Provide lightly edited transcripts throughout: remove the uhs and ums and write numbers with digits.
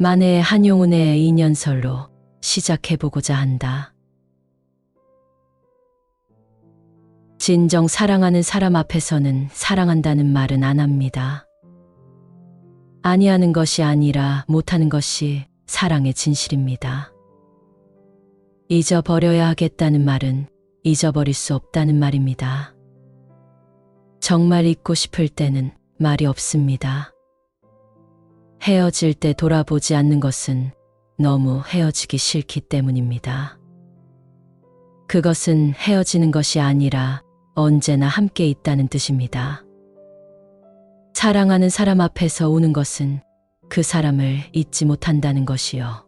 만해의 한용운의 인연설로 시작해보고자 한다. 진정 사랑하는 사람 앞에서는 사랑한다는 말은 안 합니다. 아니하는 것이 아니라 못하는 것이 사랑의 진실입니다. 잊어버려야 하겠다는 말은 잊어버릴 수 없다는 말입니다. 정말 잊고 싶을 때는 말이 없습니다. 헤어질 때 돌아보지 않는 것은 너무 헤어지기 싫기 때문입니다. 그것은 헤어지는 것이 아니라 언제나 함께 있다는 뜻입니다. 사랑하는 사람 앞에서 우는 것은 그 사람을 잊지 못한다는 것이요.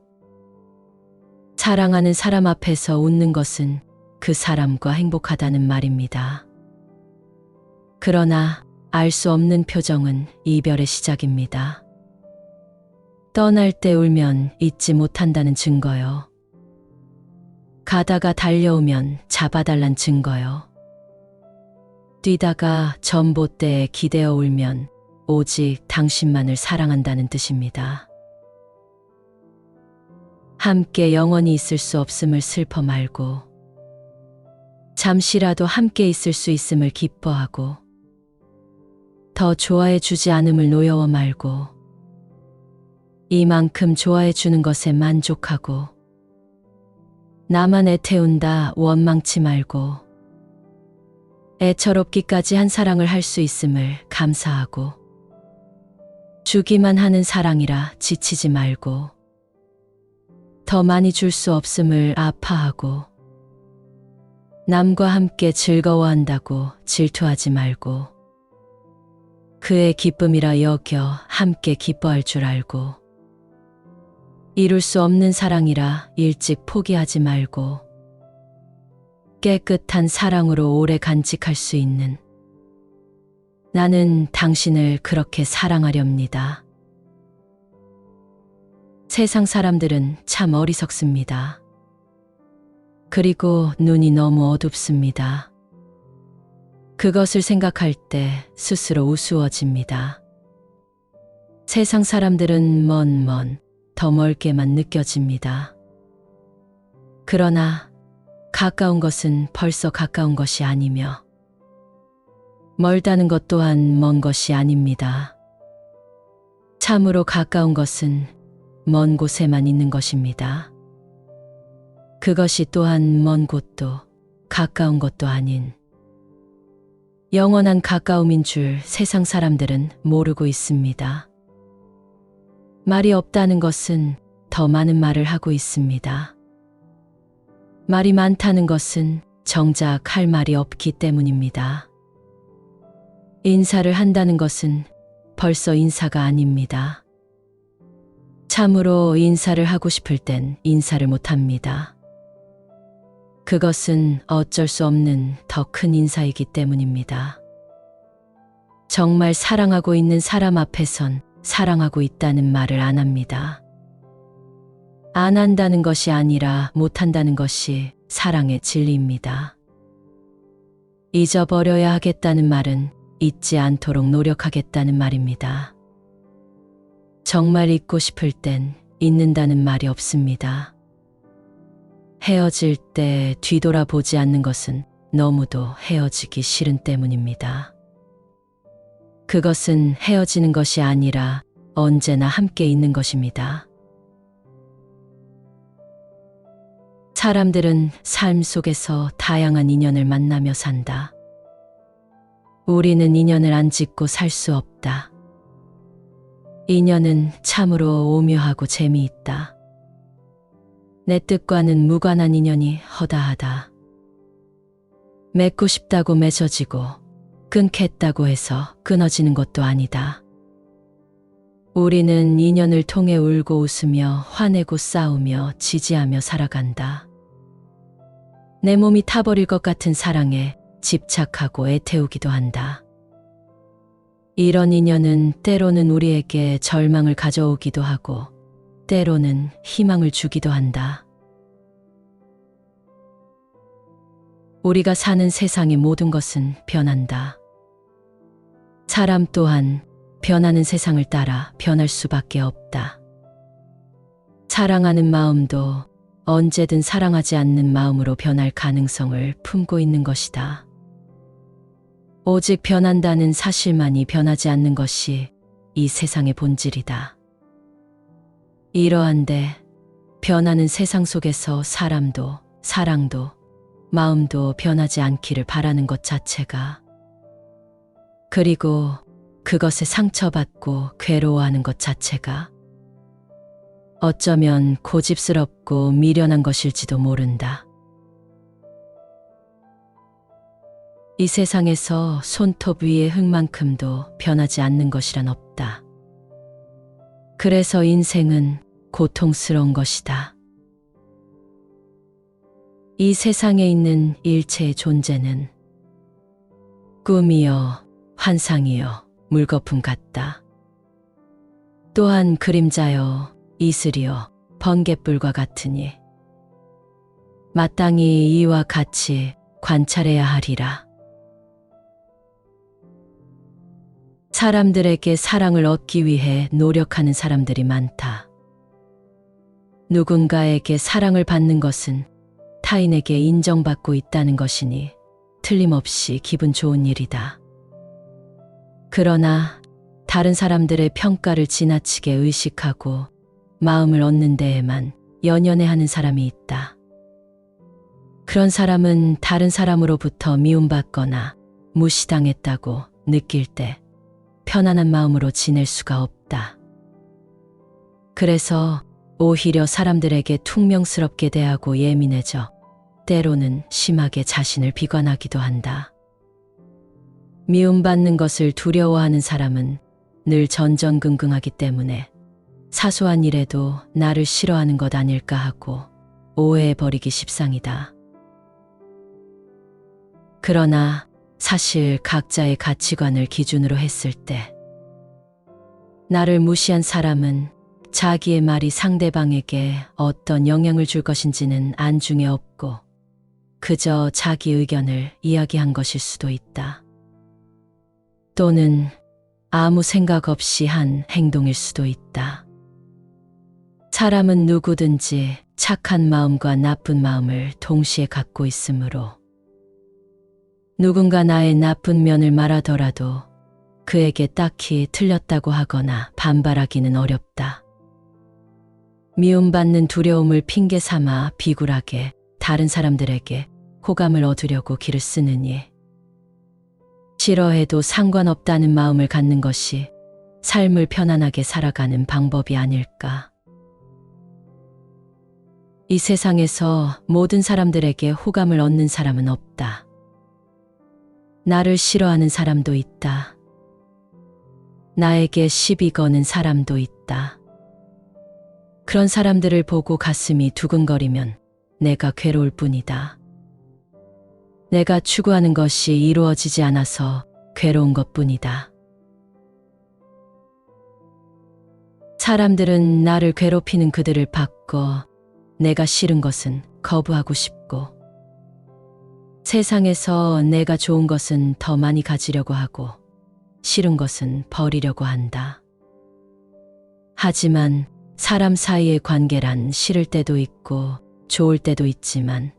사랑하는 사람 앞에서 웃는 것은 그 사람과 행복하다는 말입니다. 그러나 알 수 없는 표정은 이별의 시작입니다. 떠날 때 울면 잊지 못한다는 증거요. 가다가 달려오면 잡아달란 증거요. 뛰다가 전봇대에 기대어 울면 오직 당신만을 사랑한다는 뜻입니다. 함께 영원히 있을 수 없음을 슬퍼 말고 잠시라도 함께 있을 수 있음을 기뻐하고 더 좋아해 주지 않음을 노여워 말고 이만큼 좋아해 주는 것에 만족하고 나만 애태운다 원망치 말고 애처롭기까지 한 사랑을 할 수 있음을 감사하고 주기만 하는 사랑이라 지치지 말고 더 많이 줄 수 없음을 아파하고 남과 함께 즐거워한다고 질투하지 말고 그의 기쁨이라 여겨 함께 기뻐할 줄 알고 이룰 수 없는 사랑이라 일찍 포기하지 말고 깨끗한 사랑으로 오래 간직할 수 있는 나는 당신을 그렇게 사랑하렵니다. 세상 사람들은 참 어리석습니다. 그리고 눈이 너무 어둡습니다. 그것을 생각할 때 스스로 우스워집니다. 세상 사람들은 더 멀게만 느껴집니다. 그러나 가까운 것은 벌써 가까운 것이 아니며 멀다는 것 또한 먼 것이 아닙니다. 참으로 가까운 것은 먼 곳에만 있는 것입니다. 그것이 또한 먼 곳도 가까운 것도 아닌 영원한 가까움인 줄 세상 사람들은 모르고 있습니다. 말이 없다는 것은 더 많은 말을 하고 있습니다. 말이 많다는 것은 정작 할 말이 없기 때문입니다. 인사를 한다는 것은 벌써 인사가 아닙니다. 참으로 인사를 하고 싶을 땐 인사를 못합니다. 그것은 어쩔 수 없는 더 큰 인사이기 때문입니다. 정말 사랑하고 있는 사람 앞에선 사랑하고 있다는 말을 안 합니다. 안 한다는 것이 아니라 못한다는 것이 사랑의 진리입니다. 잊어버려야 하겠다는 말은 잊지 않도록 노력하겠다는 말입니다. 정말 잊고 싶을 땐 잊는다는 말이 없습니다. 헤어질 때 뒤돌아보지 않는 것은 너무도 헤어지기 싫은 때문입니다. 그것은 헤어지는 것이 아니라 언제나 함께 있는 것입니다. 사람들은 삶 속에서 다양한 인연을 만나며 산다. 우리는 인연을 안 짓고 살 수 없다. 인연은 참으로 오묘하고 재미있다. 내 뜻과는 무관한 인연이 허다하다. 맺고 싶다고 맺어지고 끊겠다고 해서 끊어지는 것도 아니다. 우리는 인연을 통해 울고 웃으며 화내고 싸우며 지지하며 살아간다. 내 몸이 타버릴 것 같은 사랑에 집착하고 애태우기도 한다. 이런 인연은 때로는 우리에게 절망을 가져오기도 하고 때로는 희망을 주기도 한다. 우리가 사는 세상의 모든 것은 변한다. 사람 또한 변하는 세상을 따라 변할 수밖에 없다. 사랑하는 마음도 언제든 사랑하지 않는 마음으로 변할 가능성을 품고 있는 것이다. 오직 변한다는 사실만이 변하지 않는 것이 이 세상의 본질이다. 이러한데 변하는 세상 속에서 사람도, 사랑도, 마음도 변하지 않기를 바라는 것 자체가, 그리고 그것에 상처받고 괴로워하는 것 자체가 어쩌면 고집스럽고 미련한 것일지도 모른다. 이 세상에서 손톱 위의 흙만큼도 변하지 않는 것이란 없다. 그래서 인생은 고통스러운 것이다. 이 세상에 있는 일체의 존재는 꿈이요, 환상이요, 물거품 같다. 또한 그림자요, 이슬이요, 번갯불과 같으니 마땅히 이와 같이 관찰해야 하리라. 사람들에게 사랑을 얻기 위해 노력하는 사람들이 많다. 누군가에게 사랑을 받는 것은 타인에게 인정받고 있다는 것이니 틀림없이 기분 좋은 일이다. 그러나 다른 사람들의 평가를 지나치게 의식하고 마음을 얻는 데에만 연연해하는 사람이 있다. 그런 사람은 다른 사람으로부터 미움받거나 무시당했다고 느낄 때 편안한 마음으로 지낼 수가 없다. 그래서 오히려 사람들에게 퉁명스럽게 대하고 예민해져 때로는 심하게 자신을 비관하기도 한다. 미움받는 것을 두려워하는 사람은 늘 전전긍긍하기 때문에 사소한 일에도 나를 싫어하는 것 아닐까 하고 오해해버리기 십상이다. 그러나 사실 각자의 가치관을 기준으로 했을 때 나를 무시한 사람은 자기의 말이 상대방에게 어떤 영향을 줄 것인지는 안중에 없고 그저 자기 의견을 이야기한 것일 수도 있다. 또는 아무 생각 없이 한 행동일 수도 있다. 사람은 누구든지 착한 마음과 나쁜 마음을 동시에 갖고 있으므로 누군가 나의 나쁜 면을 말하더라도 그에게 딱히 틀렸다고 하거나 반발하기는 어렵다. 미움받는 두려움을 핑계 삼아 비굴하게 다른 사람들에게 호감을 얻으려고 기를 쓰느니 싫어해도 상관없다는 마음을 갖는 것이 삶을 편안하게 살아가는 방법이 아닐까. 이 세상에서 모든 사람들에게 호감을 얻는 사람은 없다. 나를 싫어하는 사람도 있다. 나에게 시비 거는 사람도 있다. 그런 사람들을 보고 가슴이 두근거리면 내가 괴로울 뿐이다. 내가 추구하는 것이 이루어지지 않아서 괴로운 것뿐이다. 사람들은 나를 괴롭히는 그들을 바꿔 내가 싫은 것은 거부하고 싶고 세상에서 내가 좋은 것은 더 많이 가지려고 하고 싫은 것은 버리려고 한다. 하지만 사람 사이의 관계란 싫을 때도 있고 좋을 때도 있지만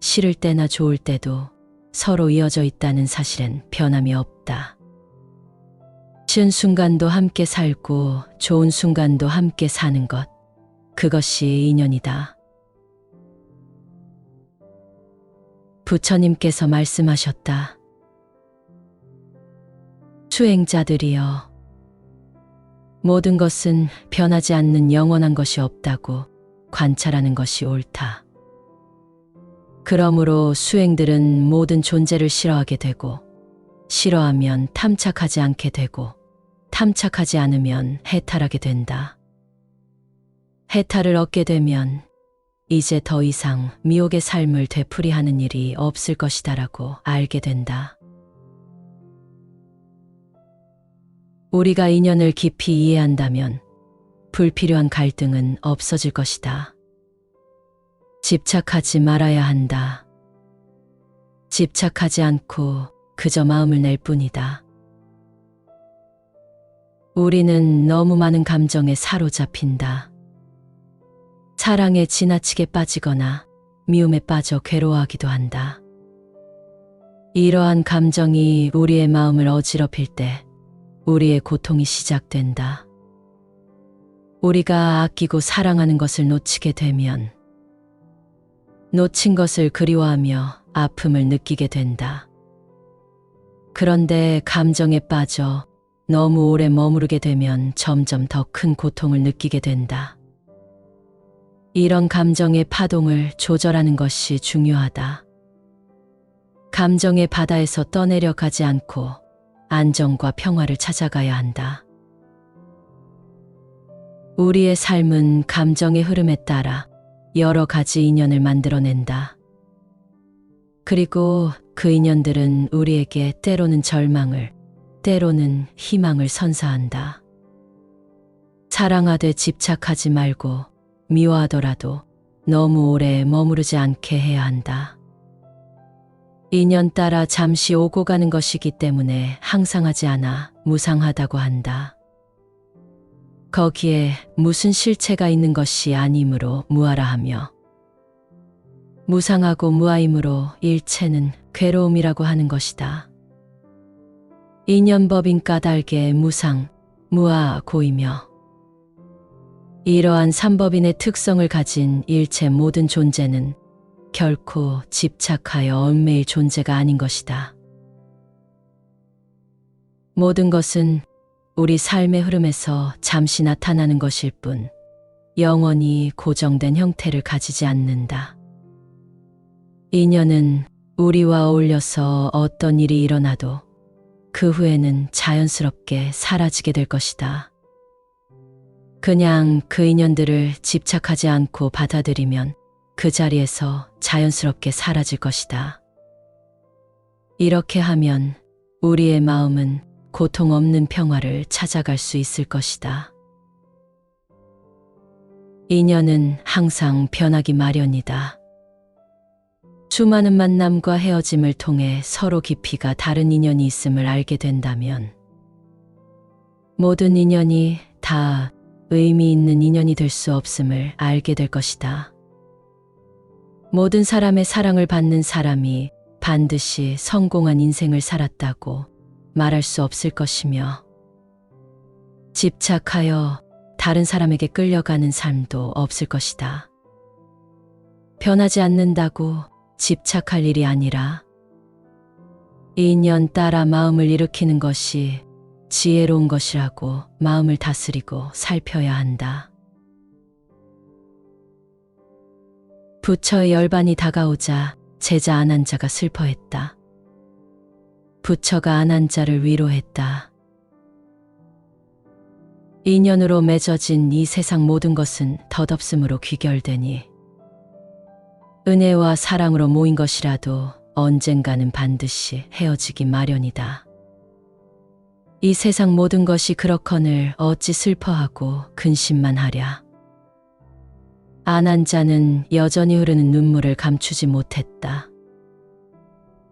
싫을 때나 좋을 때도 서로 이어져 있다는 사실엔 변함이 없다. 싫은 순간도 함께 살고 좋은 순간도 함께 사는 것, 그것이 인연이다. 부처님께서 말씀하셨다. 수행자들이여, 모든 것은 변하지 않는 영원한 것이 없다고 관찰하는 것이 옳다. 그러므로 수행들은 모든 존재를 싫어하게 되고 싫어하면 탐착하지 않게 되고 탐착하지 않으면 해탈하게 된다. 해탈을 얻게 되면 이제 더 이상 미혹의 삶을 되풀이하는 일이 없을 것이다라고 알게 된다. 우리가 인연을 깊이 이해한다면 불필요한 갈등은 없어질 것이다. 집착하지 말아야 한다. 집착하지 않고 그저 마음을 낼 뿐이다. 우리는 너무 많은 감정에 사로잡힌다. 사랑에 지나치게 빠지거나 미움에 빠져 괴로워하기도 한다. 이러한 감정이 우리의 마음을 어지럽힐 때 우리의 고통이 시작된다. 우리가 아끼고 사랑하는 것을 놓치게 되면 놓친 것을 그리워하며 아픔을 느끼게 된다. 그런데 감정에 빠져 너무 오래 머무르게 되면 점점 더 큰 고통을 느끼게 된다. 이런 감정의 파동을 조절하는 것이 중요하다. 감정의 바다에서 떠내려 가지 않고 안정과 평화를 찾아가야 한다. 우리의 삶은 감정의 흐름에 따라 여러 가지 인연을 만들어낸다. 그리고 그 인연들은 우리에게 때로는 절망을, 때로는 희망을 선사한다. 사랑하되 집착하지 말고 미워하더라도 너무 오래 머무르지 않게 해야 한다. 인연 따라 잠시 오고 가는 것이기 때문에 항상하지 않아 무상하다고 한다. 거기에 무슨 실체가 있는 것이 아니므로 무아라 하며 무상하고 무아이므로 일체는 괴로움이라고 하는 것이다. 인연법인 까닭에 무상, 무아, 고이며 이러한 삼법인의 특성을 가진 일체 모든 존재는 결코 집착하여 얽매일 존재가 아닌 것이다. 모든 것은 우리 삶의 흐름에서 잠시 나타나는 것일 뿐 영원히 고정된 형태를 가지지 않는다. 인연은 우리와 어울려서 어떤 일이 일어나도 그 후에는 자연스럽게 사라지게 될 것이다. 그냥 그 인연들을 집착하지 않고 받아들이면 그 자리에서 자연스럽게 사라질 것이다. 이렇게 하면 우리의 마음은 고통 없는 평화를 찾아갈 수 있을 것이다. 인연은 항상 변하기 마련이다. 수많은 만남과 헤어짐을 통해 서로 깊이가 다른 인연이 있음을 알게 된다면 모든 인연이 다 의미 있는 인연이 될 수 없음을 알게 될 것이다. 모든 사람의 사랑을 받는 사람이 반드시 성공한 인생을 살았다고 말할 수 없을 것이며 집착하여 다른 사람에게 끌려가는 삶도 없을 것이다. 변하지 않는다고 집착할 일이 아니라 인연 따라 마음을 일으키는 것이 지혜로운 것이라고 마음을 다스리고 살펴야 한다. 부처의 열반이 다가오자 제자 안한자가 슬퍼했다. 부처가 안한자를 위로했다. 인연으로 맺어진 이 세상 모든 것은 덧없음으로 귀결되니 은혜와 사랑으로 모인 것이라도 언젠가는 반드시 헤어지기 마련이다. 이 세상 모든 것이 그렇거늘 어찌 슬퍼하고 근심만 하랴. 안한자는 여전히 흐르는 눈물을 감추지 못했다.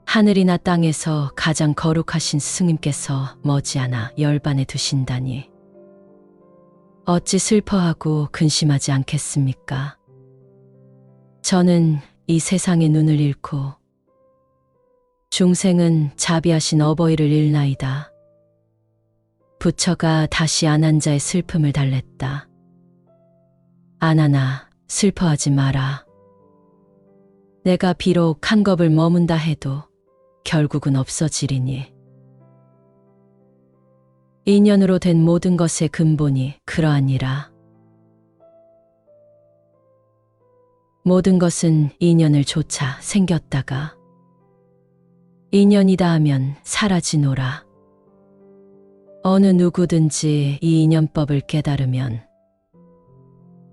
하늘이나 땅에서 가장 거룩하신 스승님께서 머지않아 열반에 두신다니 어찌 슬퍼하고 근심하지 않겠습니까? 저는 이 세상의 눈을 잃고 중생은 자비하신 어버이를 잃나이다. 부처가 다시 안한자의 슬픔을 달랬다. 안한아, 슬퍼하지 마라. 내가 비록 한 겁을 머문다 해도 결국은 없어지리니. 인연으로 된 모든 것의 근본이 그러하니라. 모든 것은 인연을 좇아 생겼다가 인연이다 하면 사라지노라. 어느 누구든지 이 인연법을 깨달으면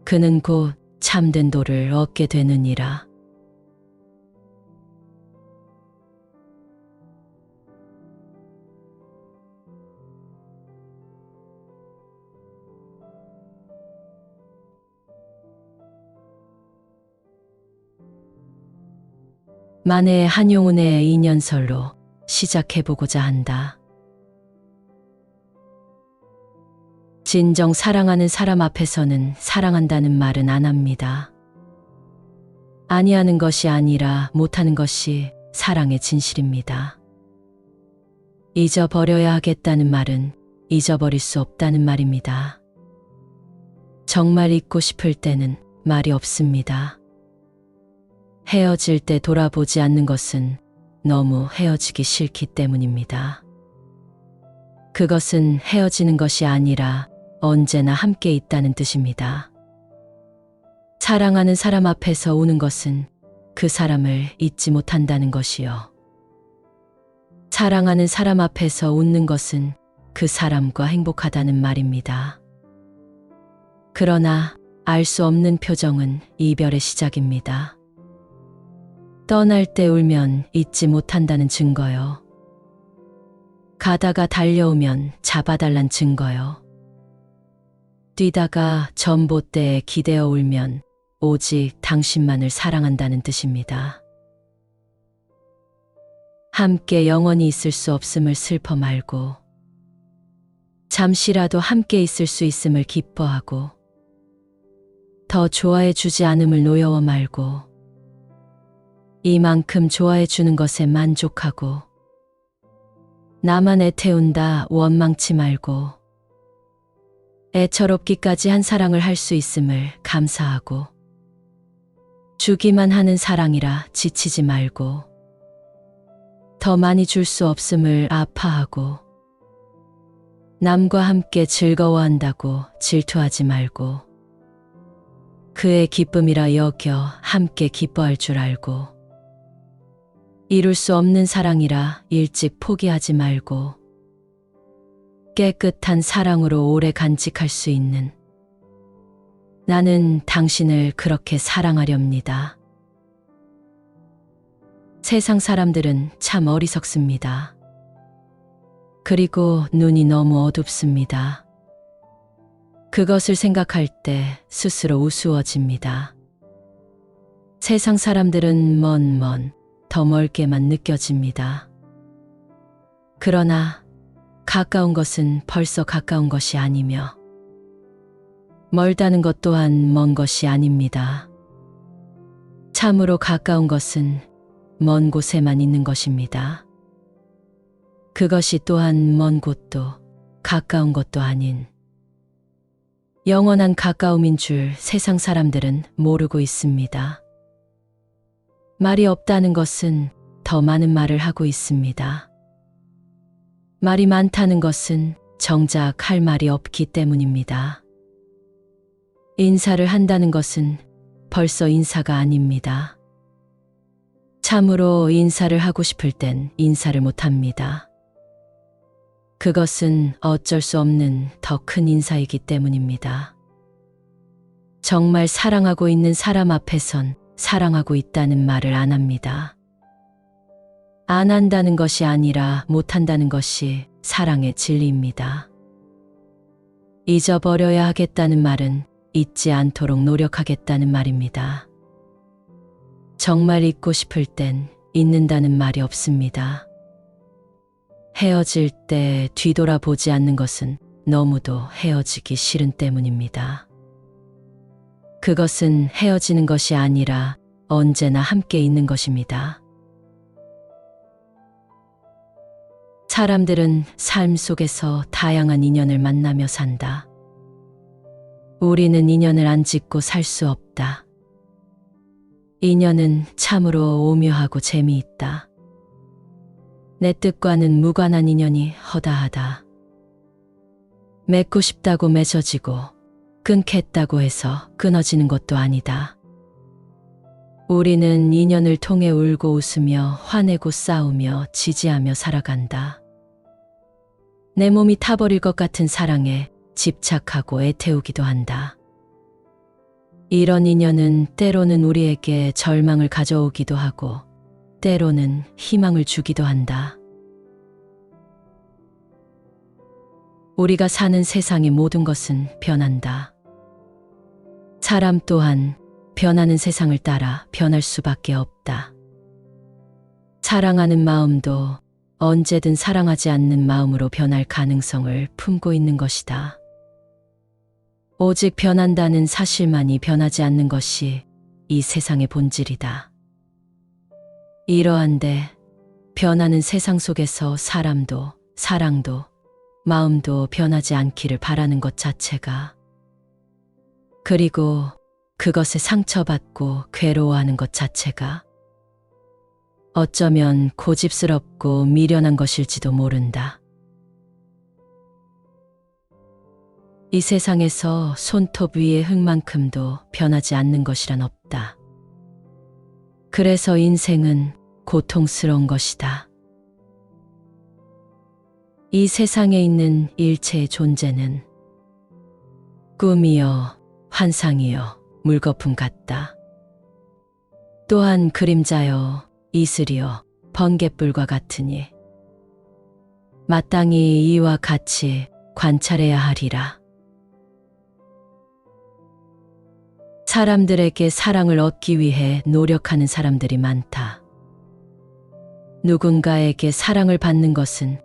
그는 곧 참된 도를 얻게 되느니라. 만해 한용운의 인연설로 시작해보고자 한다. 진정 사랑하는 사람 앞에서는 사랑한다는 말은 안 합니다. 아니하는 것이 아니라 못하는 것이 사랑의 진실입니다. 잊어버려야 하겠다는 말은 잊어버릴 수 없다는 말입니다. 정말 잊고 싶을 때는 말이 없습니다. 헤어질 때 돌아보지 않는 것은 너무 헤어지기 싫기 때문입니다. 그것은 헤어지는 것이 아니라 언제나 함께 있다는 뜻입니다. 사랑하는 사람 앞에서 우는 것은 그 사람을 잊지 못한다는 것이요. 사랑하는 사람 앞에서 웃는 것은 그 사람과 행복하다는 말입니다. 그러나 알 수 없는 표정은 이별의 시작입니다. 떠날 때 울면 잊지 못한다는 증거요. 가다가 달려오면 잡아달란 증거요. 뛰다가 전봇대에 기대어 울면 오직 당신만을 사랑한다는 뜻입니다. 함께 영원히 있을 수 없음을 슬퍼 말고 잠시라도 함께 있을 수 있음을 기뻐하고 더 좋아해 주지 않음을 노여워 말고 이만큼 좋아해 주는 것에 만족하고 나만 애태운다 원망치 말고 애처롭기까지 한 사랑을 할 수 있음을 감사하고 주기만 하는 사랑이라 지치지 말고 더 많이 줄 수 없음을 아파하고 남과 함께 즐거워한다고 질투하지 말고 그의 기쁨이라 여겨 함께 기뻐할 줄 알고 이룰 수 없는 사랑이라 일찍 포기하지 말고 깨끗한 사랑으로 오래 간직할 수 있는 나는 당신을 그렇게 사랑하렵니다. 세상 사람들은 참 어리석습니다. 그리고 눈이 너무 어둡습니다. 그것을 생각할 때 스스로 우스워집니다. 세상 사람들은 더 멀게만 느껴집니다. 그러나 가까운 것은 벌써 가까운 것이 아니며 멀다는 것 또한 먼 것이 아닙니다. 참으로 가까운 것은 먼 곳에만 있는 것입니다. 그것이 또한 먼 곳도 가까운 것도 아닌 영원한 가까움인 줄 세상 사람들은 모르고 있습니다. 말이 없다는 것은 더 많은 말을 하고 있습니다. 말이 많다는 것은 정작 할 말이 없기 때문입니다. 인사를 한다는 것은 벌써 인사가 아닙니다. 참으로 인사를 하고 싶을 땐 인사를 못합니다. 그것은 어쩔 수 없는 더 큰 인사이기 때문입니다. 정말 사랑하고 있는 사람 앞에선 사랑하고 있다는 말을 안 합니다. 안 한다는 것이 아니라 못한다는 것이 사랑의 진리입니다. 잊어버려야 하겠다는 말은 잊지 않도록 노력하겠다는 말입니다. 정말 잊고 싶을 땐 잊는다는 말이 없습니다. 헤어질 때 뒤돌아보지 않는 것은 너무도 헤어지기 싫은 때문입니다. 그것은 헤어지는 것이 아니라 언제나 함께 있는 것입니다. 사람들은 삶 속에서 다양한 인연을 만나며 산다. 우리는 인연을 안 짓고 살 수 없다. 인연은 참으로 오묘하고 재미있다. 내 뜻과는 무관한 인연이 허다하다. 맺고 싶다고 맺어지고 끊겠다고 해서 끊어지는 것도 아니다. 우리는 인연을 통해 울고 웃으며 화내고 싸우며 지지하며 살아간다. 내 몸이 타버릴 것 같은 사랑에 집착하고 애태우기도 한다. 이런 인연은 때로는 우리에게 절망을 가져오기도 하고 때로는 희망을 주기도 한다. 우리가 사는 세상의 모든 것은 변한다. 사람 또한 변하는 세상을 따라 변할 수밖에 없다. 사랑하는 마음도 언제든 사랑하지 않는 마음으로 변할 가능성을 품고 있는 것이다. 오직 변한다는 사실만이 변하지 않는 것이 이 세상의 본질이다. 이러한데 변하는 세상 속에서 사람도 사랑도 마음도 변하지 않기를 바라는 것 자체가, 그리고 그것에 상처받고 괴로워하는 것 자체가 어쩌면 고집스럽고 미련한 것일지도 모른다. 이 세상에서 손톱 위의 흙만큼도 변하지 않는 것이란 없다. 그래서 인생은 고통스러운 것이다. 이 세상에 있는 일체의 존재는 꿈이여 환상이여 물거품 같다. 또한 그림자여 이슬이여 번갯불과 같으니 마땅히 이와 같이 관찰해야 하리라. 사람들에게 사랑을 얻기 위해 노력하는 사람들이 많다. 누군가에게 사랑을 받는 것은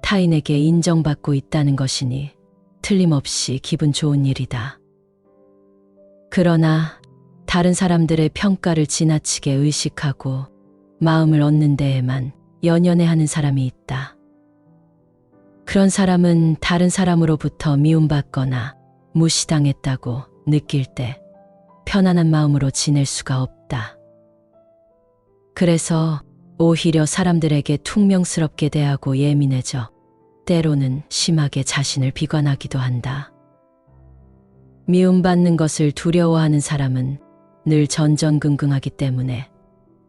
타인에게 인정받고 있다는 것이니 틀림없이 기분 좋은 일이다. 그러나 다른 사람들의 평가를 지나치게 의식하고 마음을 얻는 데에만 연연해하는 사람이 있다. 그런 사람은 다른 사람으로부터 미움받거나 무시당했다고 느낄 때 편안한 마음으로 지낼 수가 없다. 그래서 오히려 사람들에게 퉁명스럽게 대하고 예민해져 때로는 심하게 자신을 비관하기도 한다. 미움받는 것을 두려워하는 사람은 늘 전전긍긍하기 때문에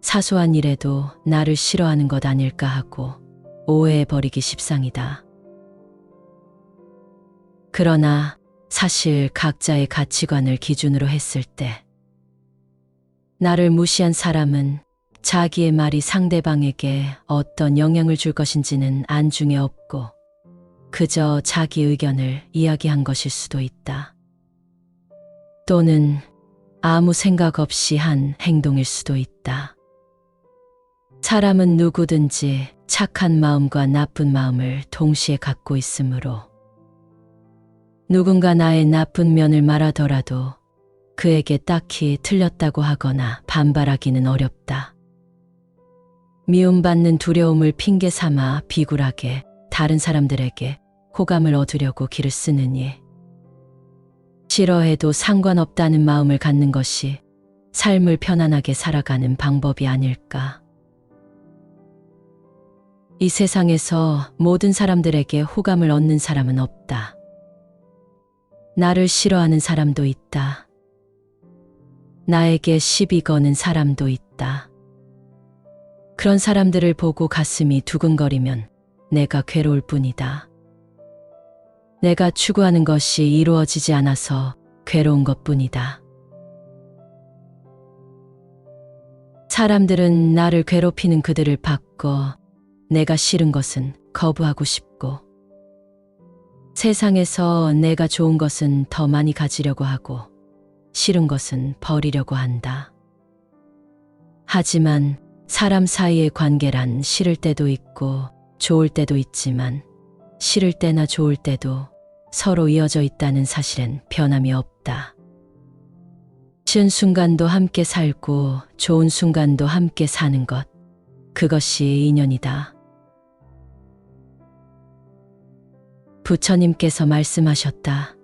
사소한 일에도 나를 싫어하는 것 아닐까 하고 오해해버리기 십상이다. 그러나 사실 각자의 가치관을 기준으로 했을 때 나를 무시한 사람은 자기의 말이 상대방에게 어떤 영향을 줄 것인지는 안중에 없고 그저 자기 의견을 이야기한 것일 수도 있다. 또는 아무 생각 없이 한 행동일 수도 있다. 사람은 누구든지 착한 마음과 나쁜 마음을 동시에 갖고 있으므로 누군가 나의 나쁜 면을 말하더라도 그에게 딱히 틀렸다고 하거나 반발하기는 어렵다. 미움받는 두려움을 핑계 삼아 비굴하게 다른 사람들에게 호감을 얻으려고 기를 쓰느니 싫어해도 상관없다는 마음을 갖는 것이 삶을 편안하게 살아가는 방법이 아닐까. 이 세상에서 모든 사람들에게 호감을 얻는 사람은 없다. 나를 싫어하는 사람도 있다. 나에게 시비 거는 사람도 있다. 그런 사람들을 보고 가슴이 두근거리면 내가 괴로울 뿐이다. 내가 추구하는 것이 이루어지지 않아서 괴로운 것뿐이다. 사람들은 나를 괴롭히는 그들을 바꿔 내가 싫은 것은 거부하고 싶고 세상에서 내가 좋은 것은 더 많이 가지려고 하고 싫은 것은 버리려고 한다. 하지만 사람 사이의 관계란 싫을 때도 있고 좋을 때도 있지만 싫을 때나 좋을 때도 서로 이어져 있다는 사실엔 변함이 없다. 싫은 순간도 함께 살고 좋은 순간도 함께 사는 것, 그것이 인연이다. 부처님께서 말씀하셨다.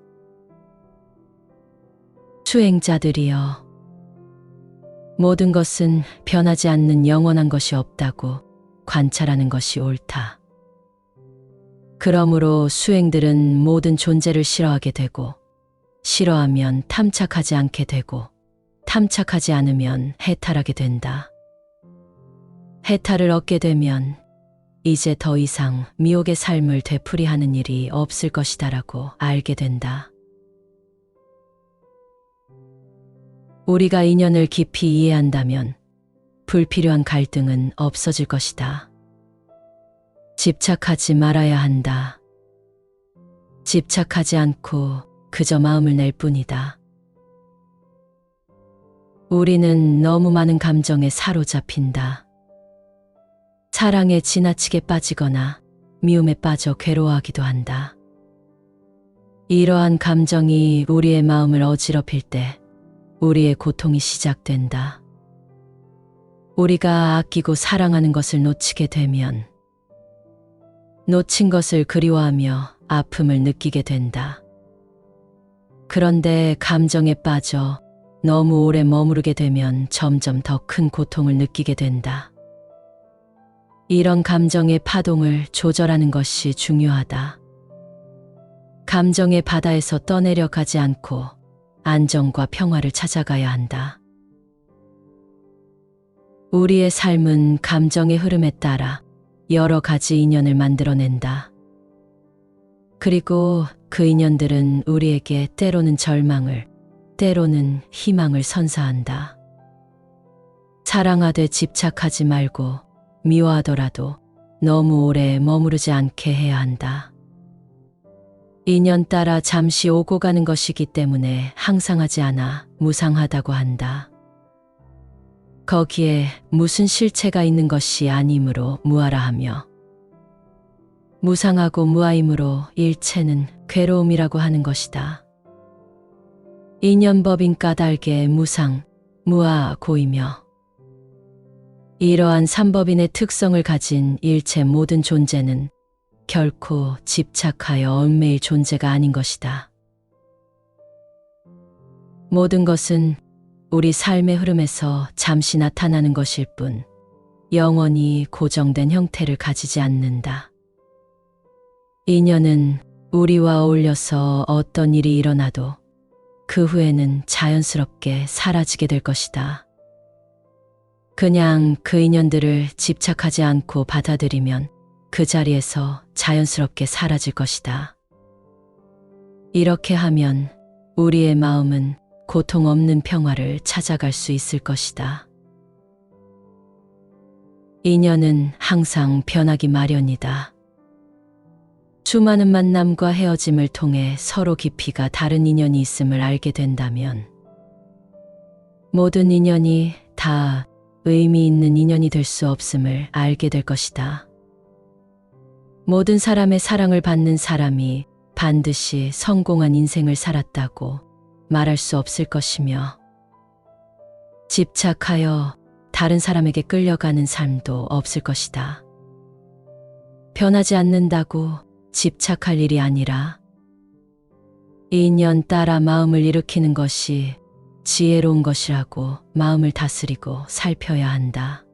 수행자들이여, 모든 것은 변하지 않는 영원한 것이 없다고 관찰하는 것이 옳다. 그러므로 수행들은 모든 존재를 싫어하게 되고 싫어하면 탐착하지 않게 되고 탐착하지 않으면 해탈하게 된다. 해탈을 얻게 되면 이제 더 이상 미혹의 삶을 되풀이하는 일이 없을 것이다라고 알게 된다. 우리가 인연을 깊이 이해한다면 불필요한 갈등은 없어질 것이다. 집착하지 말아야 한다. 집착하지 않고 그저 마음을 낼 뿐이다. 우리는 너무 많은 감정에 사로잡힌다. 사랑에 지나치게 빠지거나 미움에 빠져 괴로워하기도 한다. 이러한 감정이 우리의 마음을 어지럽힐 때 우리의 고통이 시작된다. 우리가 아끼고 사랑하는 것을 놓치게 되면 놓친 것을 그리워하며 아픔을 느끼게 된다. 그런데 감정에 빠져 너무 오래 머무르게 되면 점점 더 큰 고통을 느끼게 된다. 이런 감정의 파동을 조절하는 것이 중요하다. 감정의 바다에서 떠내려 가지 않고 안정과 평화를 찾아가야 한다. 우리의 삶은 감정의 흐름에 따라 여러 가지 인연을 만들어낸다. 그리고 그 인연들은 우리에게 때로는 절망을, 때로는 희망을 선사한다. 사랑하되 집착하지 말고 미워하더라도 너무 오래 머무르지 않게 해야 한다. 인연 따라 잠시 오고 가는 것이기 때문에 항상하지 않아 무상하다고 한다. 거기에 무슨 실체가 있는 것이 아니므로 무아라 하며 무상하고 무아이므로 일체는 괴로움이라고 하는 것이다. 인연법인 까닭에 무상, 무아, 고이며 이러한 삼법인의 특성을 가진 일체 모든 존재는 결코 집착하여 얽매일 존재가 아닌 것이다. 모든 것은 우리 삶의 흐름에서 잠시 나타나는 것일 뿐 영원히 고정된 형태를 가지지 않는다. 인연은 우리와 어울려서 어떤 일이 일어나도 그 후에는 자연스럽게 사라지게 될 것이다. 그냥 그 인연들을 집착하지 않고 받아들이면 그 자리에서 자연스럽게 사라질 것이다. 이렇게 하면 우리의 마음은 고통 없는 평화를 찾아갈 수 있을 것이다. 인연은 항상 변하기 마련이다. 수많은 만남과 헤어짐을 통해 서로 깊이가 다른 인연이 있음을 알게 된다면 모든 인연이 다 의미 있는 인연이 될 수 없음을 알게 될 것이다. 모든 사람의 사랑을 받는 사람이 반드시 성공한 인생을 살았다고 말할 수 없을 것이며 집착하여 다른 사람에게 끌려가는 삶도 없을 것이다. 변하지 않는다고 집착할 일이 아니라 인연 따라 마음을 일으키는 것이 지혜로운 것이라고 마음을 다스리고 살펴야 한다.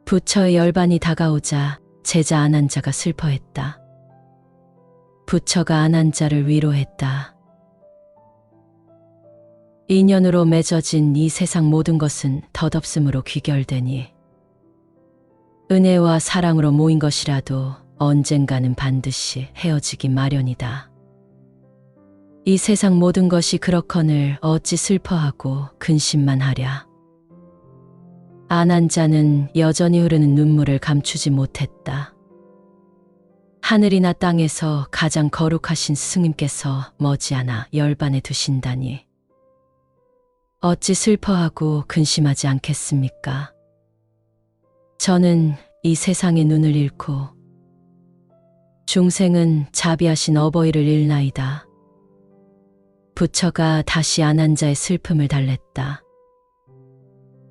부처의 열반이 다가오자 제자 안한자가 슬퍼했다. 부처가 안한자를 위로했다. 인연으로 맺어진 이 세상 모든 것은 덧없음으로 귀결되니 은혜와 사랑으로 모인 것이라도 언젠가는 반드시 헤어지기 마련이다. 이 세상 모든 것이 그렇거늘 어찌 슬퍼하고 근심만 하랴. 안한자는 여전히 흐르는 눈물을 감추지 못했다. 하늘이나 땅에서 가장 거룩하신 스승님께서 머지않아 열반에 두신다니 어찌 슬퍼하고 근심하지 않겠습니까? 저는 이 세상의 눈을 잃고 중생은 자비하신 어버이를 잃나이다. 부처가 다시 안한자의 슬픔을 달랬다.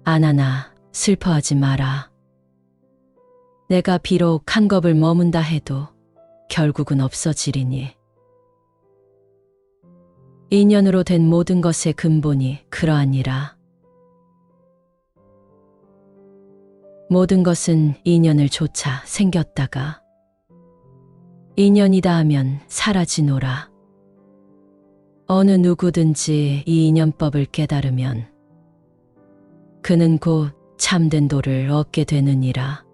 안한아, 슬퍼하지 마라. 내가 비록 한 겁을 머문다 해도 결국은 없어지리니. 인연으로 된 모든 것의 근본이 그러하니라. 모든 것은 인연을 좇아 생겼다가 인연이다 하면 사라지노라. 어느 누구든지 이 인연법을 깨달으면 그는 곧 참된 도를 얻게 되느니라.